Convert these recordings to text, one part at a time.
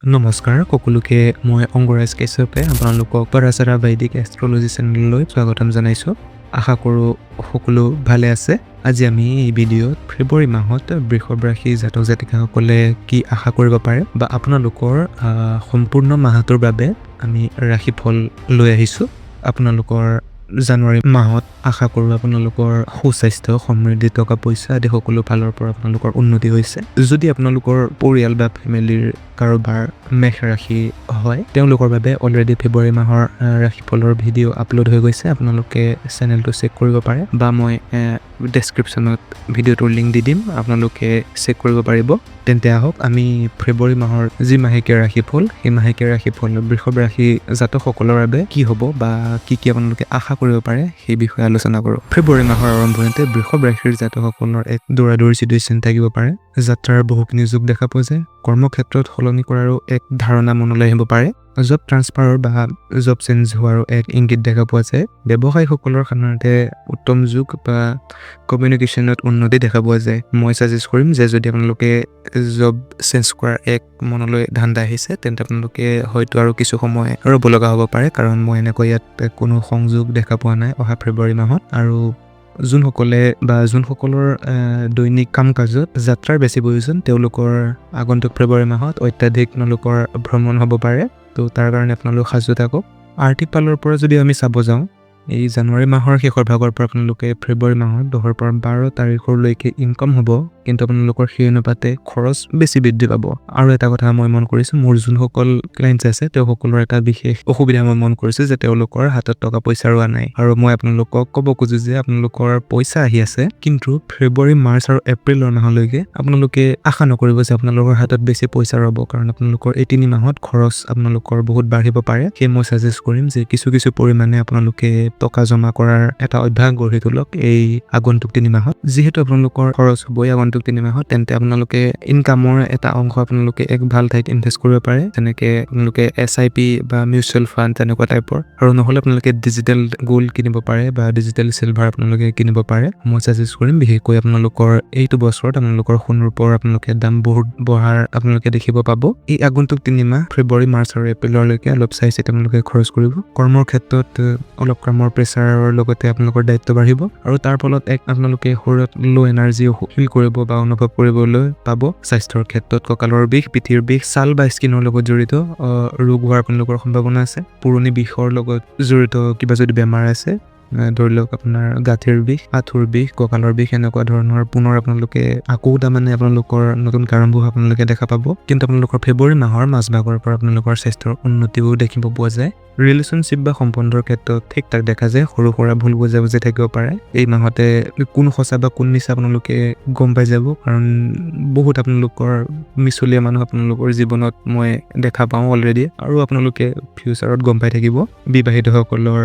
নমস্কাৰ সকলোকে মই অংগৰাজ কাশ্যপে আপোনালোকক পৰাচাৰা বৈদিক এষ্ট্ৰলজি চেনেললৈ স্বাগতম জনাইছোঁ। আশা কৰোঁ সকলো ভালে আছে। আজি আমি এই ভিডিঅ'ত ফেব্ৰুৱাৰী মাহত বৃষভ ৰাশি জাতক জাতিকাসকলে কি আশা কৰিব পাৰে বা আপোনালোকৰ সম্পূৰ্ণ মাহটোৰ বাবে আমি ৰাশিফল লৈ আহিছোঁ। আপোনালোকৰ জানুৱাৰী মাহত আশা কৰোঁ আপোনালোকৰ সুস্বাস্থ্য, সমৃদ্ধি, টকা পইচা আদি সকলো ফালৰ পৰা আপোনালোকৰ উন্নতি হৈছে। যদি আপোনালোকৰ পৰিয়াল বা ফেমিলিৰ কাৰোবাৰ মেষ ৰাশি হয়, তেওঁলোকৰ বাবে অলৰেডি ফেব্ৰুৱাৰী মাহৰ ৰাশিফলৰ ভিডিঅ' আপলোড হৈ গৈছে। আপোনালোকে চেনেলটো চেক কৰিব পাৰে বা মই ডেছক্ৰিপশ্যনত ভিডিঅ'টোৰ লিংক দি দিম, আপোনালোকে চেক কৰিব পাৰিব। তেন্তে আহক আমি ফেব্ৰুৱাৰী মাহৰ যি মাহেকীয়া ৰাশিফল, সেই মাহেকীয়া ৰাশিফল বৃষভ ৰাশি জাতকসকলৰ বাবে কি হ'ব বা কি আপোনালোকে আশা কৰিব পাৰে সেই বিষয়ে আলোচনা কৰোঁ। ফেব্ৰুৱাৰী মাহৰ আৰম্ভণিতে বৃষভ ৰাশিৰ জাতকসকলৰ এক দৌৰা-দৌৰি চিটুৱেশ্যন থাকিব পাৰে। যাত্ৰাৰ বহুখিনি যোগ দেখা পোৱা যায়। কৰ্মক্ষেত্ৰত সলনি কৰাৰো এক ধাৰণা মনলৈ আহিব পাৰে। জব ট্ৰান্সফাৰৰ বা জব চেঞ্জ হোৱাৰো এক ইংগিত দেখা পোৱা যায়। ব্যৱসায়ীসকলৰ সাধাৰণতে উত্তম যুগ বা কমিউনিকেশ্যনত উন্নতি দেখা পোৱা যায়। মই ছাজেষ্ট কৰিম যে যদি আপোনালোকে জব চেঞ্জ কৰাৰ এক মনলৈ ধান্দা আহিছে, তেন্তে আপোনালোকে হয়তো আৰু কিছু সময় ৰ'ব লগা হ'ব পাৰে, কাৰণ মই এনেকৈ ইয়াত কোনো সংযোগ দেখা পোৱা নাই অহা ফেব্ৰুৱাৰী মাহত। আৰু যোনসকলৰ দৈনিক কাম কাজত যাত্ৰাৰ বেছি প্ৰয়োজন, তেওঁলোকৰ আগন্তুক ফেব্ৰুৱাৰী মাহত অত্যাধিক তেওঁলোকৰ ভ্ৰমণ হ'ব পাৰে। তো তাৰ কাৰণে আপোনালোক সাজু থাকক। আৰ্থিক ফালৰ পৰা যদি আমি চাব যাওঁ, এই জানুৱাৰী মাহৰ শেষৰ ভাগৰ পৰা আপোনালোকে ফেব্ৰুৱাৰী মাহৰ 10 পৰা 12 তাৰিখলৈকে ইনকাম হ'ব, কিন্তু আপোনালোকৰ সেই অনুপাতে খৰচ বেছি বৃদ্ধি পাব। আৰু এটা কথা মই মন কৰিছোঁ, মোৰ যোনসকল ক্লাইণ্টছ আছে তেওঁলোকৰ এটা বিশেষ অসুবিধা মই মন কৰিছোঁ যে তেওঁলোকৰ হাতত টকা পইচা ৰোৱা নাই। আৰু মই আপোনালোকক ক'ব খোজোঁ যে আপোনালোকৰ পইচা আহি আছে, কিন্তু ফেব্ৰুৱাৰী, মাৰ্চ আৰু এপ্ৰিলৰ মাহলৈকে আপোনালোকে আশা নকৰিব যে আপোনালোকৰ হাতত বেছি পইচা ৰ'ব, কাৰণ আপোনালোকৰ এই 3 মাহত খৰচ আপোনালোকৰ বহুত বাঢ়িব পাৰে। সেয়ে মই ছাজেষ্ট কৰিম যে কিছু পৰিমাণে আপোনালোকে টকা জমা কৰাৰ এটা অভ্যাস গঢ়ি তোলক এই আগন্তুক 3 মাহত। যিহেতু আপোনালোকৰ খৰচ হ'বই আগন্তুক 3 মাহত, তেন্তে আপোনালোকে ইনকামৰ এটা অংশ আপোনালোকে এক ভাল ঠাইত ইনভেষ্ট কৰিব পাৰে, যেনেকে আপোনালোকে SIP বা মিউচুৱেল ফাণ্ড তেনেকুৱা টাইপৰ। আৰু নহ'লে আপোনালোকে ডিজিটেল গ'ল্ড কিনিব পাৰে বা ডিজিটেল চিলভাৰ আপোনালোকে কিনিব পাৰে। মই ছাজেষ্ট কৰিম, বিশেষকৈ আপোনালোকৰ এইটো বছৰত আপোনালোকৰ সোণৰূপৰ আপোনালোকে দাম বহুত বঢ়াৰ আপোনালোকে দেখিব পাব। এই আগন্তুক 3 মাহ ফেব্ৰুৱাৰী, মাৰ্চ আৰু এপ্ৰিললৈকে অলপ চাই চিতি আপোনালোকে খৰচ কৰিব। কৰ্মৰ ক্ষেত্ৰত অলপ কামৰ প্ৰেছাৰৰ লগতে আপোনালোকৰ দায়িত্ব বাঢ়িব, আৰু তাৰ ফলত আপোনালোকে শৰীৰত ল' এনাৰ্জি ফিল কৰিব বা অনুভৱ কৰিবলৈ পাব। স্বাস্থ্যৰ ক্ষেত্ৰত কঁকালৰ বিষ, পিঠিৰ বিষ, ছাল বা স্কিনৰ লগত জড়িত ৰোগ হোৱাৰ আপোনালোকৰ সম্ভাৱনা আছে। পুৰণি বিষৰ লগত জড়িত কিবা যদি বেমাৰ আছে, ধৰি লওক আপোনাৰ গাঁঠিৰ বিষ, আঁঠুৰ বিষ, কঁকালৰ বিষ, এনেকুৱা ধৰণৰ পুনৰ আপোনালোকে আকৌ তাৰমানে আপোনালোকৰ নতুন আৰম্ভ আপোনালোকে দেখা পাব। কিন্তু আপোনালোকৰ ফেব্ৰুৱাৰী মাহৰ মাজভাগৰ পৰা আপোনালোকৰ স্বাস্থ্যৰ উন্নতিও দেখিব পোৱা যায়। ৰিলেশ্যনশ্বিপ বা সম্বন্ধৰ ক্ষেত্ৰত ঠিক ঠাক দেখা যায়। সৰু সুৰা ভুল বুজাবুজি থাকিব পাৰে। এই মাহতে কোন সঁচা বা কোন মিছা আপোনালোকে গম পাই যাব, কাৰণ বহুত আপোনালোকৰ মিছলীয়া মানুহ আপোনালোকৰ জীৱনত মই দেখা পাওঁ অলৰেডি, আৰু আপোনালোকে ফিউচাৰত গম পাই থাকিব। বিবাহিতসকলৰ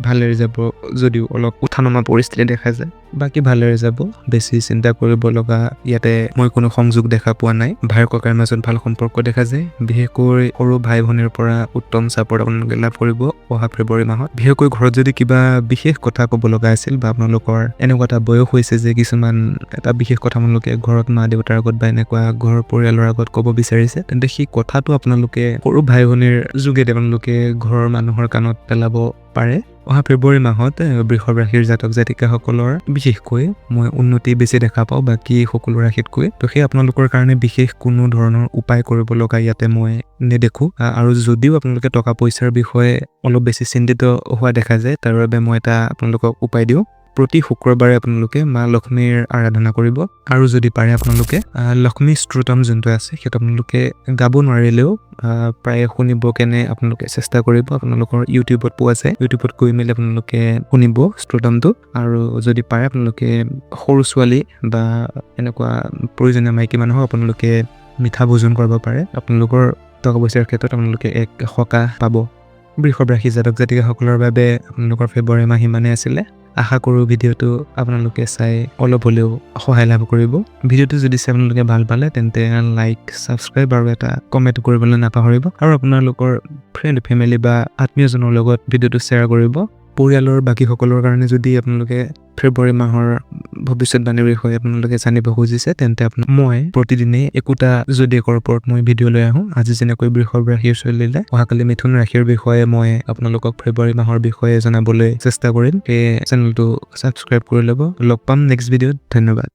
ভালেৰে যাব, যদিও অলপ উঠা নমা পৰিস্থিতি দেখা যায়, বাকী ভালেৰে যাব। বেছি চিন্তা কৰিব লগা ইয়াতে মই কোনো সংযোগ দেখা পোৱা নাই। ভাই ককাইৰ মাজত ভাল সম্পৰ্ক দেখা যায়। বিশেষকৈ সৰু ভাই ভনীৰ পৰা উত্তম চাপৰ্ট আপোনালোকে লাভ কৰিব অহা ফেব্ৰুৱাৰী মাহত। বিশেষকৈ ঘৰত যদি কিবা বিশেষ কথা ক'ব লগা আছিল বা আপোনালোকৰ এনেকুৱা এটা বয়স হৈছে যে কিছুমান এটা বিশেষ কথা আপোনালোকে ঘৰত মা দেউতাৰ আগত বা এনেকুৱা ঘৰৰ পৰিয়ালৰ আগত ক'ব বিচাৰিছে, তেন্তে সেই কথাটো আপোনালোকে সৰু ভাই ভনীৰ যোগেদি আপোনালোকে ঘৰৰ মানুহৰ কাণত পেলাব পাৰে। অহা ফেব্ৰুৱাৰী মাহত বৃষভ ৰাশিৰ জাতক জাতিকাসকলৰ বিশেষকৈ মই উন্নতি বেছি দেখা পাওঁ বাকী সকলো ৰাশিতকৈ। তো সেই আপোনালোকৰ কাৰণে বিশেষ কোনো ধৰণৰ উপায় কৰিব লগা ইয়াতে মই নেদেখোঁ। আৰু যদিও আপোনালোকে টকা পইচাৰ বিষয়ে অলপ বেছি চিন্তিত হোৱা দেখা যায়, তাৰ বাবে মই এটা আপোনালোকক উপায় দিওঁ। প্ৰতি শুক্ৰবাৰে আপোনালোকে মা লক্ষ্মীৰ আৰাধনা কৰিব, আৰু যদি পাৰে আপোনালোকে লক্ষ্মী স্তোত্ৰম যোনটো আছে সেইটো আপোনালোকে গাব নোৱাৰিলেও প্ৰায় শুনিব কেনে আপোনালোকে চেষ্টা কৰিব। আপোনালোকৰ ইউটিউবত পোৱা যায়, ইউটিউবত গৈ মেলি আপোনালোকে শুনিব স্তোত্ৰমটো। আৰু যদি পাৰে আপোনালোকে সৰু ছোৱালী বা এনেকুৱা প্ৰয়োজনীয় মাইকী মানুহক আপোনালোকে মিঠা ভোজন কৰিব পাৰে। আপোনালোকৰ টকা পইচাৰ ক্ষেত্ৰত আপোনালোকে এক সকাহ পাব। বৃষভ ৰাশি জাতক জাতিকাসকলৰ বাবে আপোনালোকৰ ফেব্ৰুৱাৰী মাহ ইমানেই আছিলে। আশা কৰোঁ ভিডিঅ'টো আপোনালোকে চাই অলপ হ'লেও সহায় লাভ কৰিব। ভিডিঅ'টো যদি চাই আপোনালোকে ভাল পালে, তেন্তে লাইক, ছাবস্ক্ৰাইব আৰু এটা কমেণ্ট কৰিবলৈ নাপাহৰিব। আৰু আপোনালোকৰ ফ্ৰেণ্ড ফেমিলি বা আত্মীয়জনৰ লগত ভিডিঅ'টো শ্বেয়াৰ কৰিব। পৰিয়ালৰ বাকী সকলৰ কাৰণে যদি আপোনালোকে ফেব্ৰুৱাৰী মাহৰ ভৱিষ্যতবাণীৰ বিষয়ে আপোনালোকে জানিব খুজিছে তেন্তে মই প্ৰতিদিনে একোটা জোডিয়েকৰ ওপৰত মই ভিডিঅ' লৈ আহোঁ। আজি যেনেকৈ বৃষভ ৰাশিৰ চলিলে, অহাকালি মিথুন ৰাশিৰ বিষয়ে মই আপোনালোকক ফেব্ৰুৱাৰী মাহৰ বিষয়ে জনাবলৈ চেষ্টা কৰিম। সেই চেনেলটো ছাবস্ক্ৰাইব কৰি ল'ব। লগ পাম নেক্সট ভিডিঅ'ত। ধন্যবাদ।